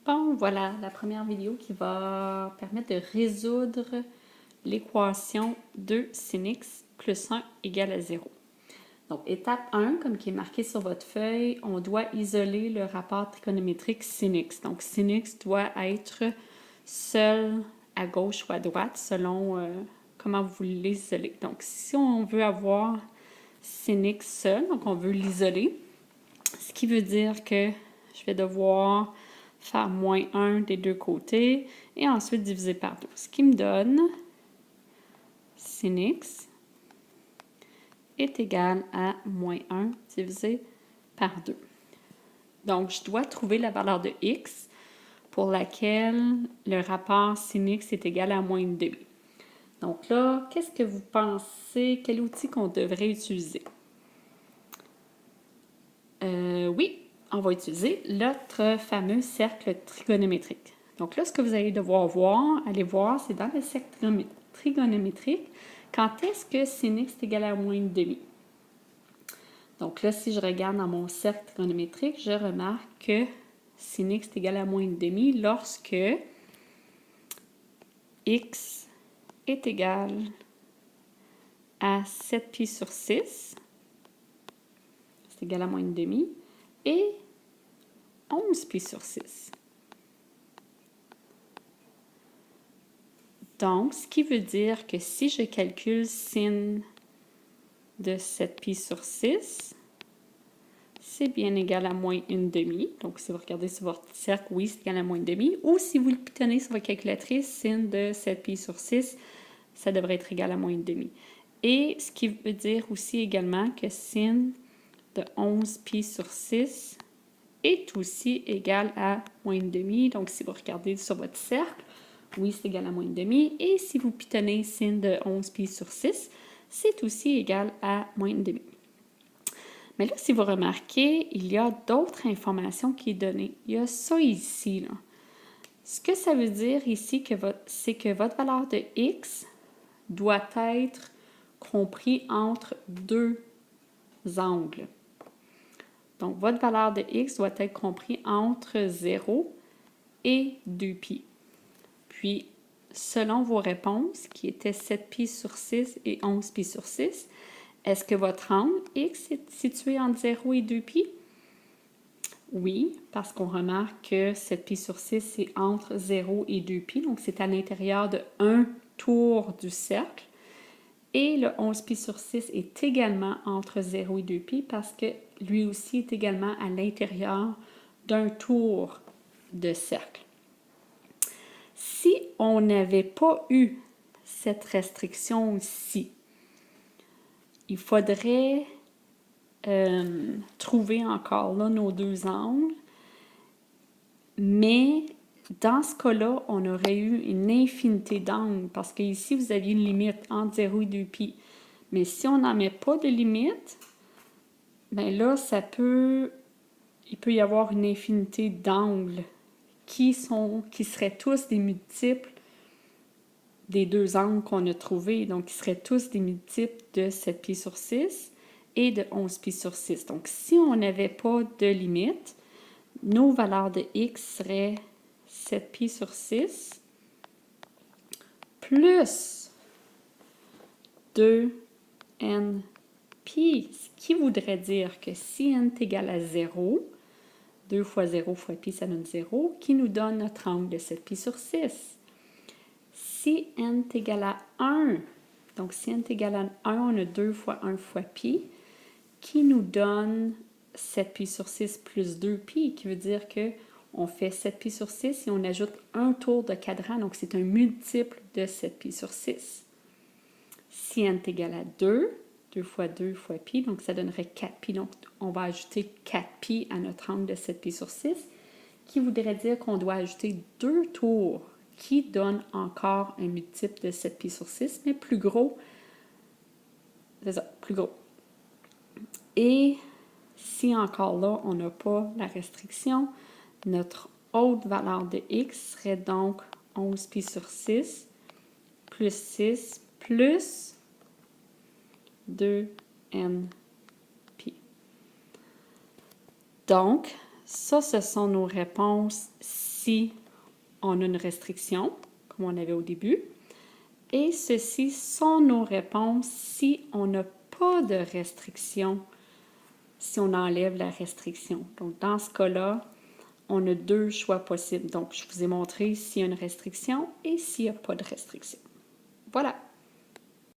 Bon, voilà la première vidéo qui va permettre de résoudre l'équation 2 sin x plus 1 égale à 0. Donc, étape 1, comme qui est marqué sur votre feuille, on doit isoler le rapport trigonométrique sin x. Donc, sin x doit être seul à gauche ou à droite selon comment vous l'isolez. Donc, si on veut avoir sin x seul, donc on veut l'isoler, ce qui veut dire que je vais devoir faire moins 1 des deux côtés et ensuite diviser par 2. Ce qui me donne sin x est égal à moins 1 divisé par 2. Donc, je dois trouver la valeur de x pour laquelle le rapport sin x est égal à moins une demi. Donc là, qu'est-ce que vous pensez, quel outil qu'on devrait utiliser? Oui, on va utiliser notre fameux cercle trigonométrique. Donc là, ce que vous allez devoir aller voir, c'est dans le cercle trigonométrique, quand est-ce que sin x est égal à moins une demi? Donc là, si je regarde dans mon cercle trigonométrique, je remarque que sin x est égal à moins une demi lorsque x est égal à 7 pi sur 6, c'est égal à moins une demi, et 11 pi sur 6. Donc, ce qui veut dire que si je calcule sin de 7 pi sur 6, c'est bien égal à moins une demi. Donc, si vous regardez sur votre cercle, oui, c'est égal à moins une demi. Ou si vous le pitonnez sur votre calculatrice, sin de 7 pi sur 6, ça devrait être égal à moins une demi. Et ce qui veut dire aussi également que sin de 11 pi sur 6 est aussi égal à moins une demi. Donc, si vous regardez sur votre cercle, oui, c'est égal à moins une demi. Et si vous pitonnez sin de 11 pi sur 6, c'est aussi égal à moins une demi. Mais là, si vous remarquez, il y a d'autres informations qui est donnée. Il y a ça ici, là. Ce que ça veut dire ici, c'est que votre valeur de x doit être compris entre deux angles. Donc, votre valeur de x doit être compris entre 0 et 2 pi. Puis, selon vos réponses, qui étaient 7 pi sur 6 et 11 pi sur 6, est-ce que votre angle x est situé entre 0 et 2 pi? Oui, parce qu'on remarque que 7 pi sur 6, c'est entre 0 et 2 pi, donc c'est à l'intérieur de un tour du cercle. Et le 11 pi sur 6 est également entre 0 et 2 pi parce que lui aussi est également à l'intérieur d'un tour de cercle. Si on n'avait pas eu cette restriction-ci, il faudrait trouver encore là nos deux angles, mais dans ce cas-là, on aurait eu une infinité d'angles parce qu'ici, vous aviez une limite entre 0 et 2 pi. Mais si on n'en met pas de limite, bien là, il peut y avoir une infinité d'angles qui seraient tous des multiples des deux angles qu'on a trouvés. Donc, ils seraient tous des multiples de 7 pi sur 6 et de 11 pi sur 6. Donc, si on n'avait pas de limite, nos valeurs de x seraient 7 pi sur 6 plus 2n pi, ce qui voudrait dire que si n est égal à 0, 2 fois 0 fois pi, ça donne 0, qui nous donne notre angle de 7 pi sur 6. Si n est égal à 1, donc si n est égal à 1, on a 2 fois 1 fois pi, qui nous donne 7 pi sur 6 plus 2 pi, qui veut dire que on fait 7 pi sur 6 et on ajoute un tour de cadran, donc c'est un multiple de 7 pi sur 6. Si n est égal à 2, 2 fois 2 fois pi, donc ça donnerait 4 pi. Donc, on va ajouter 4 pi à notre angle de 7 pi sur 6, qui voudrait dire qu'on doit ajouter 2 tours, qui donne encore un multiple de 7 pi sur 6, mais plus gros. C'est ça, plus gros. Et si encore là, on n'a pas la restriction, notre autre valeur de x serait donc 11 pi sur 6 plus 6 plus 2n pi. Donc, ça, ce sont nos réponses si on a une restriction, comme on avait au début. Et ceci sont nos réponses si on n'a pas de restriction, si on enlève la restriction. Donc, dans ce cas-là, on a deux choix possibles. Donc, je vous ai montré s'il y a une restriction et s'il n'y a pas de restriction. Voilà!